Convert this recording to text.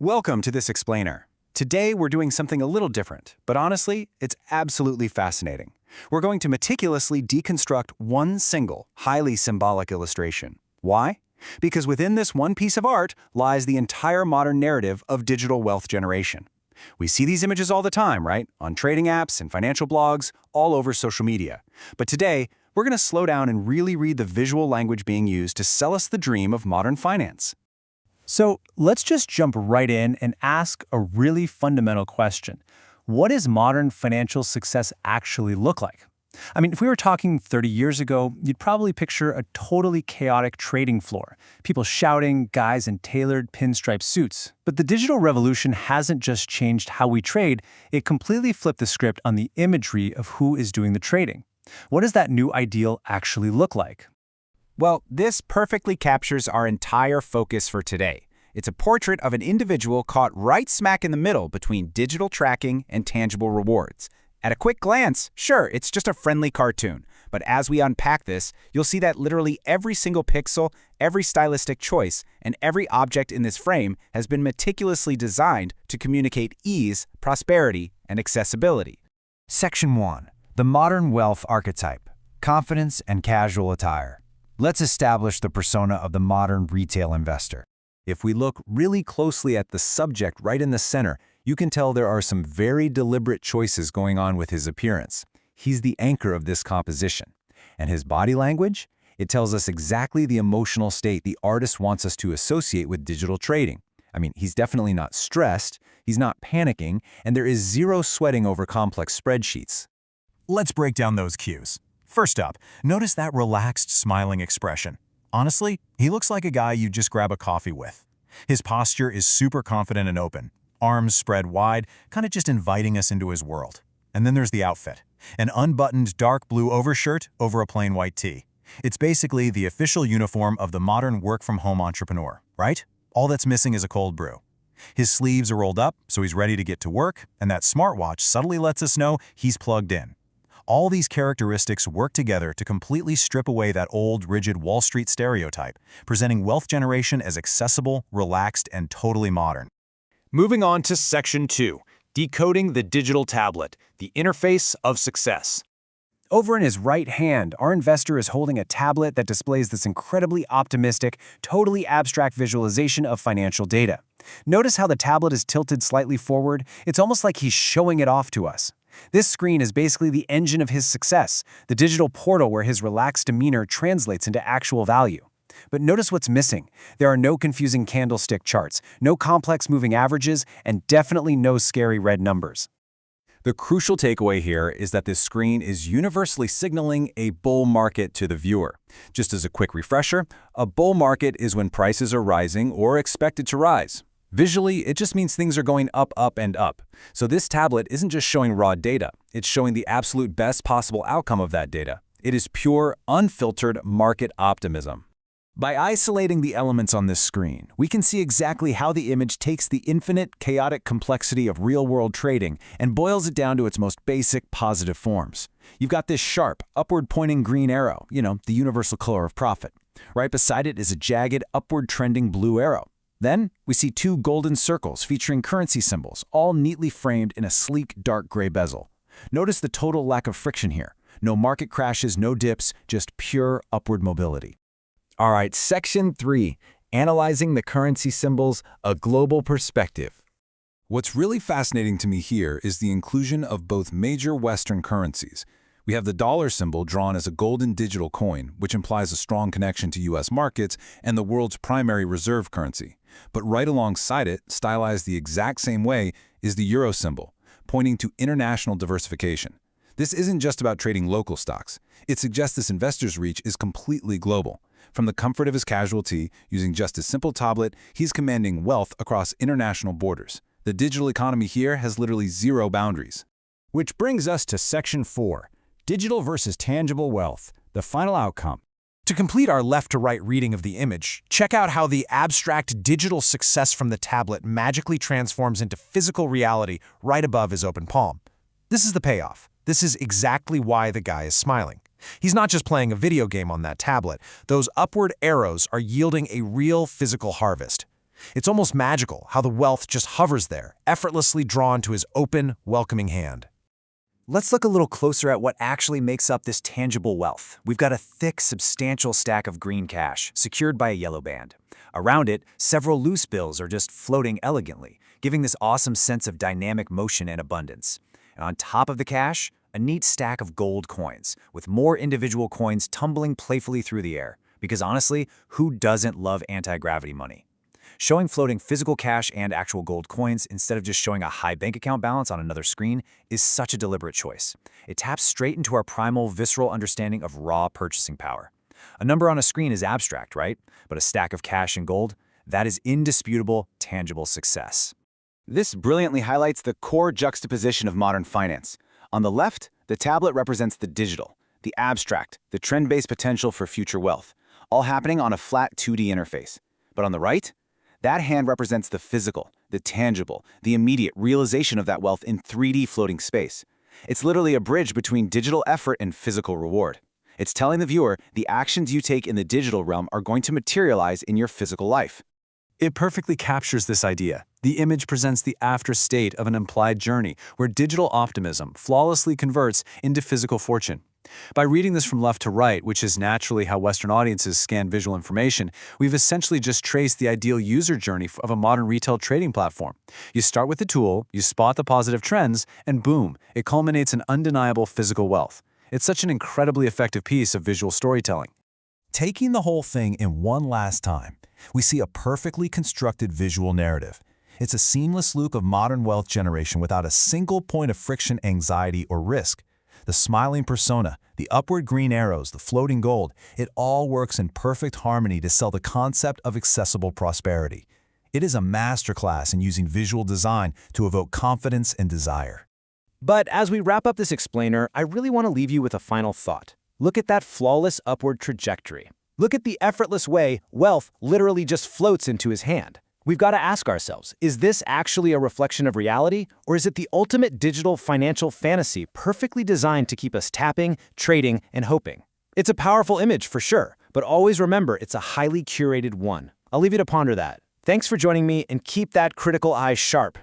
Welcome to this explainer. Today we're doing something a little different, but honestly, it's absolutely fascinating. We're going to meticulously deconstruct one single, highly symbolic illustration. Why? Because within this one piece of art lies the entire modern narrative of digital wealth generation. We see these images all the time, right? On trading apps and financial blogs, all over social media. But today, we're going to slow down and really read the visual language being used to sell us the dream of modern finance. So let's just jump right in and ask a really fundamental question. What does modern financial success actually look like? I mean, if we were talking 30 years ago, you'd probably picture a totally chaotic trading floor, people shouting, guys in tailored pinstripe suits. But the digital revolution hasn't just changed how we trade, it completely flipped the script on the imagery of who is doing the trading. What does that new ideal actually look like? Well, this perfectly captures our entire focus for today. It's a portrait of an individual caught right smack in the middle between digital tracking and tangible rewards. At a quick glance, sure, it's just a friendly cartoon. But as we unpack this, you'll see that literally every single pixel, every stylistic choice, and every object in this frame has been meticulously designed to communicate ease, prosperity, and accessibility. Section 1. The Modern Wealth Archetype. Confidence and Casual Attire. Let's establish the persona of the modern retail investor. If we look really closely at the subject right in the center, you can tell there are some very deliberate choices going on with his appearance. He's the anchor of this composition. And his body language? It tells us exactly the emotional state the artist wants us to associate with digital trading. I mean, he's definitely not stressed, he's not panicking, and there is zero sweating over complex spreadsheets. Let's break down those cues. First up, notice that relaxed, smiling expression. Honestly, he looks like a guy you'd just grab a coffee with. His posture is super confident and open, arms spread wide, kind of just inviting us into his world. And then there's the outfit, an unbuttoned dark blue overshirt over a plain white tee. It's basically the official uniform of the modern work-from-home entrepreneur, right? All that's missing is a cold brew. His sleeves are rolled up, so he's ready to get to work, and that smartwatch subtly lets us know he's plugged in. All these characteristics work together to completely strip away that old, rigid Wall Street stereotype, presenting wealth generation as accessible, relaxed, and totally modern. Moving on to Section 2, Decoding the Digital Tablet, the Interface of Success. Over in his right hand, our investor is holding a tablet that displays this incredibly optimistic, totally abstract visualization of financial data. Notice how the tablet is tilted slightly forward? It's almost like he's showing it off to us. This screen is basically the engine of his success, the digital portal where his relaxed demeanor translates into actual value. But notice what's missing. There are no confusing candlestick charts, no complex moving averages, and definitely no scary red numbers. The crucial takeaway here is that this screen is universally signaling a bull market to the viewer. Just as a quick refresher, a bull market is when prices are rising or expected to rise. Visually, it just means things are going up, up, and up. So this tablet isn't just showing raw data, it's showing the absolute best possible outcome of that data. It is pure, unfiltered market optimism. By isolating the elements on this screen, we can see exactly how the image takes the infinite, chaotic complexity of real-world trading and boils it down to its most basic positive forms. You've got this sharp, upward-pointing green arrow, the universal color of profit. Right beside it is a jagged, upward-trending blue arrow. Then, we see two golden circles featuring currency symbols, all neatly framed in a sleek, dark gray bezel. Notice the total lack of friction here. No market crashes, no dips, just pure upward mobility. All right, Section 3. Analyzing the currency symbols, a global perspective. What's really fascinating to me here is the inclusion of both major Western currencies. We have the dollar symbol drawn as a golden digital coin, which implies a strong connection to U.S. markets and the world's primary reserve currency. But right alongside it, stylized the exact same way, is the euro symbol, pointing to international diversification. This isn't just about trading local stocks. It suggests this investor's reach is completely global. From the comfort of his casual tee, using just a simple tablet, he's commanding wealth across international borders. The digital economy here has literally zero boundaries. Which brings us to Section 4. Digital versus tangible wealth, the final outcome. To complete our left-to-right reading of the image, check out how the abstract digital success from the tablet magically transforms into physical reality right above his open palm. This is the payoff. This is exactly why the guy is smiling. He's not just playing a video game on that tablet. Those upward arrows are yielding a real physical harvest. It's almost magical how the wealth just hovers there, effortlessly drawn to his open, welcoming hand. Let's look a little closer at what actually makes up this tangible wealth. We've got a thick, substantial stack of green cash, secured by a yellow band. Around it, several loose bills are just floating elegantly, giving this awesome sense of dynamic motion and abundance. And on top of the cash, a neat stack of gold coins, with more individual coins tumbling playfully through the air. Because honestly, who doesn't love anti-gravity money? Showing floating physical cash and actual gold coins instead of just showing a high bank account balance on another screen is such a deliberate choice. It taps straight into our primal, visceral understanding of raw purchasing power. A number on a screen is abstract, right? But a stack of cash and gold, that is indisputable, tangible success. This brilliantly highlights the core juxtaposition of modern finance. On the left, the tablet represents the digital, the abstract, the trend-based potential for future wealth, all happening on a flat 2D interface. But on the right, that hand represents the physical, the tangible, the immediate realization of that wealth in 3D floating space. It's literally a bridge between digital effort and physical reward. It's telling the viewer the actions you take in the digital realm are going to materialize in your physical life. It perfectly captures this idea. The image presents the after state of an implied journey where digital optimism flawlessly converts into physical fortune. By reading this from left to right, which is naturally how Western audiences scan visual information, we've essentially just traced the ideal user journey of a modern retail trading platform. You start with the tool, you spot the positive trends, and boom, it culminates in undeniable physical wealth. It's such an incredibly effective piece of visual storytelling. Taking the whole thing in one last time, we see a perfectly constructed visual narrative. It's a seamless loop of modern wealth generation without a single point of friction, anxiety, or risk. The smiling persona, the upward green arrows, the floating gold, it all works in perfect harmony to sell the concept of accessible prosperity. It is a masterclass in using visual design to evoke confidence and desire. But as we wrap up this explainer, I really want to leave you with a final thought. Look at that flawless upward trajectory. Look at the effortless way wealth literally just floats into his hand. We've got to ask ourselves, is this actually a reflection of reality, or is it the ultimate digital financial fantasy perfectly designed to keep us tapping, trading, and hoping? It's a powerful image for sure, but always remember it's a highly curated one. I'll leave you to ponder that. Thanks for joining me, and keep that critical eye sharp.